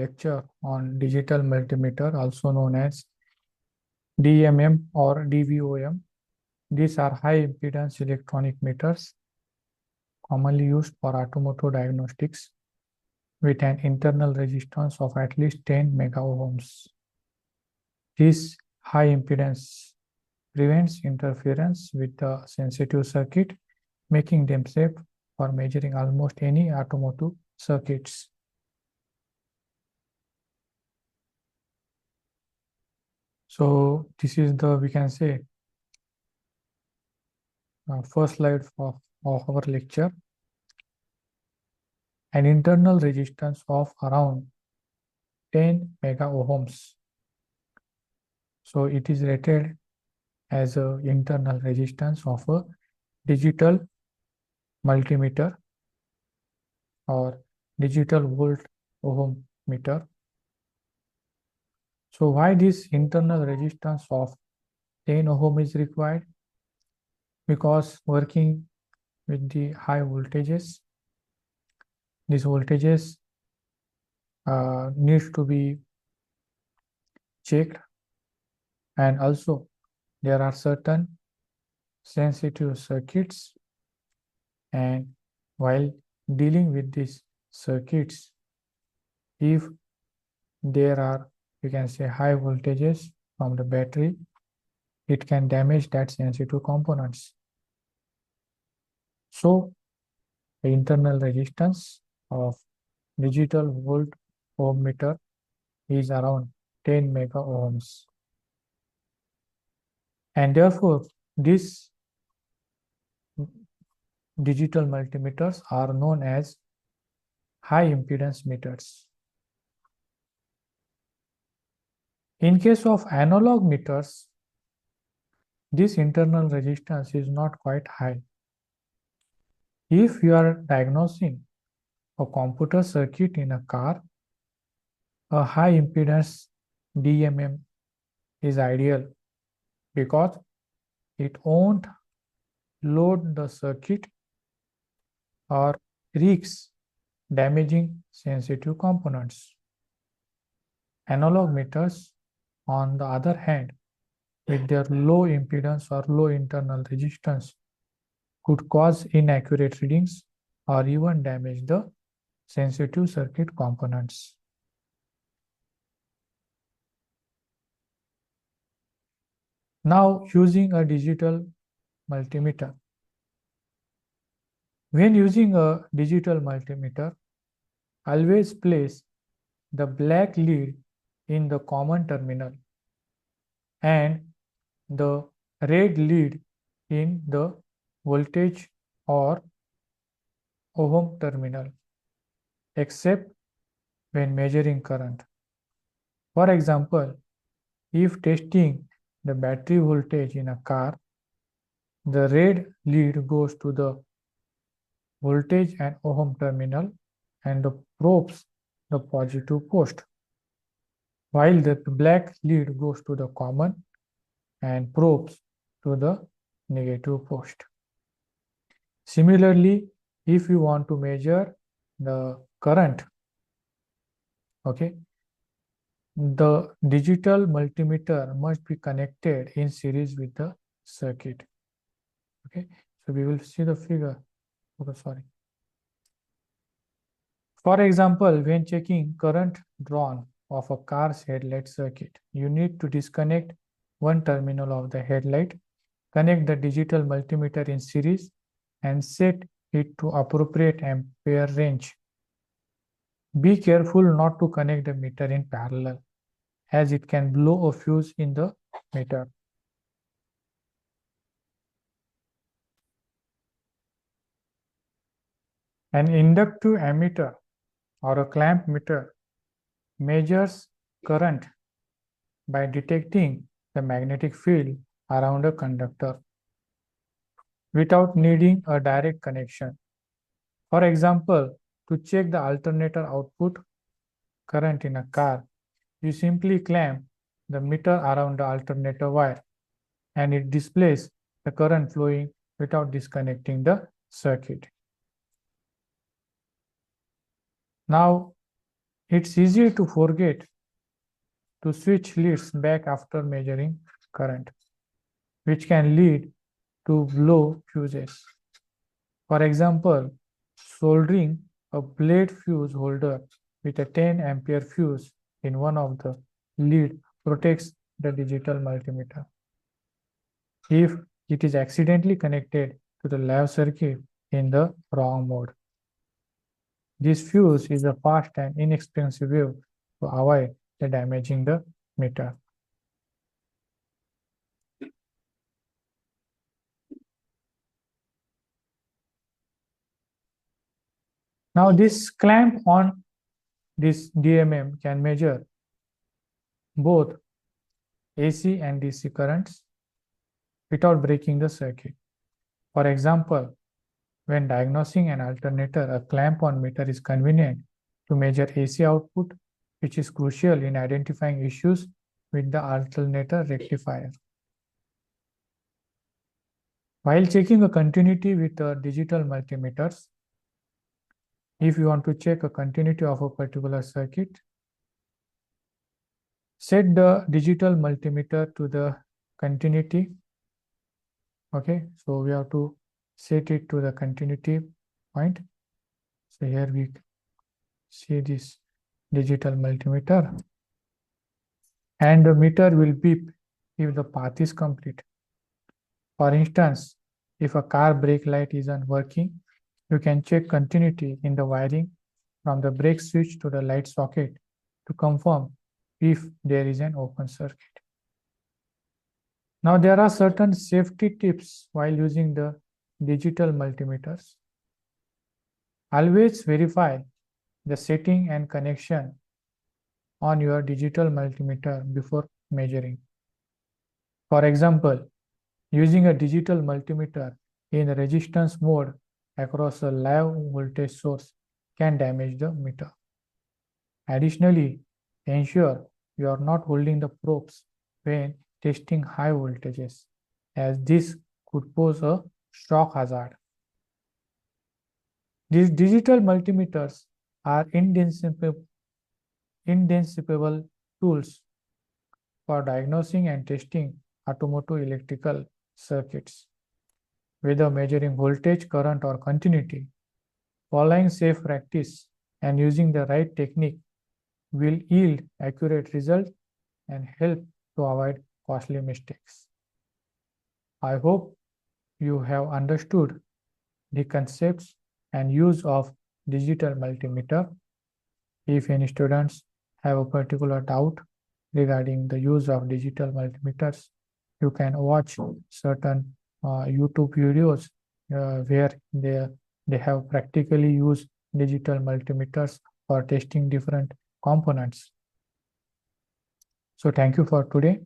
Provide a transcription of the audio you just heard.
lecture on digital multimeter, also known as DMM or DVOM. These are high impedance electronic meters commonly used for automotive diagnostics with an internal resistance of at least 10 megaohms. This high impedance prevents interference with the sensitive circuit, making them safe for measuring almost any automotive circuits. So this is the, we can say, first slide of our lecture. An internal resistance of around 10 megaohms. So it is rated as an internal resistance of a digital multimeter or digital volt ohm meter. So why this internal resistance of 10 ohm is required? Because working with the high voltages, these voltages needs to be checked, and also there are certain sensitive circuits, and while dealing with these circuits, if there are, you can say, high voltages from the battery, it can damage that sensitive components. So the internal resistance of digital volt ohm meter is around 10 mega ohms. And therefore, these digital multimeters are known as high impedance meters. In case of analog meters, this internal resistance is not quite high. If you are diagnosing a computer circuit in a car, a high impedance DMM is ideal because it won't load the circuit or risks damaging sensitive components. Analog meters, on the other hand, with their low impedance or low internal resistance, could cause inaccurate readings or even damage the sensitive circuit components. Now, using a digital multimeter. When using a digital multimeter, always place the black lead in the common terminal and the red lead in the voltage or ohm terminal, except when measuring current. For example, if testing the battery voltage in a car, the red lead goes to the voltage and ohm terminal and probes the positive post, while the black lead goes to the common and probes to the negative post. Similarly, if you want to measure the current, okay, the digital multimeter must be connected in series with the circuit. Okay, so we will see the figure. Okay, sorry. For example, when checking current drawn of a car's headlight circuit, you need to disconnect one terminal of the headlight, connect the digital multimeter in series, and set it to appropriate ampere range. Be careful not to connect the meter in parallel, as it can blow a fuse in the meter. An inductive ammeter or a clamp meter measures current by detecting the magnetic field around a conductor without needing a direct connection. For example, to check the alternator output current in a car, you simply clamp the meter around the alternator wire and it displays the current flowing without disconnecting the circuit. Now, It's easy to forget to switch leads back after measuring current, which can lead to blow fuses. For example, soldering a blade fuse holder with a 10 ampere fuse in one of the lead protects the digital multimeter. If it is accidentally connected to the live circuit in the wrong mode. This fuse is a fast and inexpensive way to avoid the damaging the meter. Now this clamp on this DMM can measure both AC and DC currents without breaking the circuit. For example, when diagnosing an alternator, a clamp-on meter is convenient to measure AC output, which is crucial in identifying issues with the alternator rectifier. While checking a continuity with digital multimeters, if you want to check a continuity of a particular circuit, set the digital multimeter to the continuity. Okay, so we have to set it to the continuity point. So here we see this digital multimeter, and the meter will beep if the path is complete. For instance, if a car brake light isn't working, you can check continuity in the wiring from the brake switch to the light socket to confirm if there is an open circuit. Now there are certain safety tips while using the digital multimeters. Always verify the setting and connection on your digital multimeter before measuring. For example, using a digital multimeter in resistance mode across a live voltage source can damage the meter. Additionally, ensure you are not holding the probes when testing high voltages, as this could pose a shock hazard. These digital multimeters are indispensable tools for diagnosing and testing automotive electrical circuits. Whether measuring voltage, current, or continuity, following safe practice and using the right technique will yield accurate results and help to avoid costly mistakes. I hope you have understood the concepts and use of digital multimeter. If any students have a particular doubt regarding the use of digital multimeters, you can watch certain YouTube videos where they have practically used digital multimeters for testing different components. So thank you for today.